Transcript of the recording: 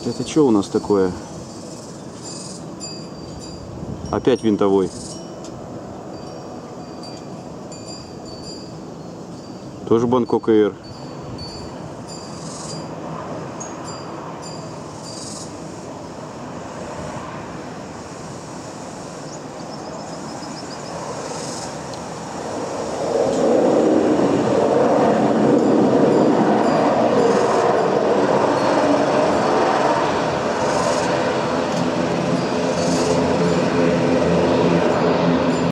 Это что у нас такое? Опять винтовой. Тоже Бангкок Air.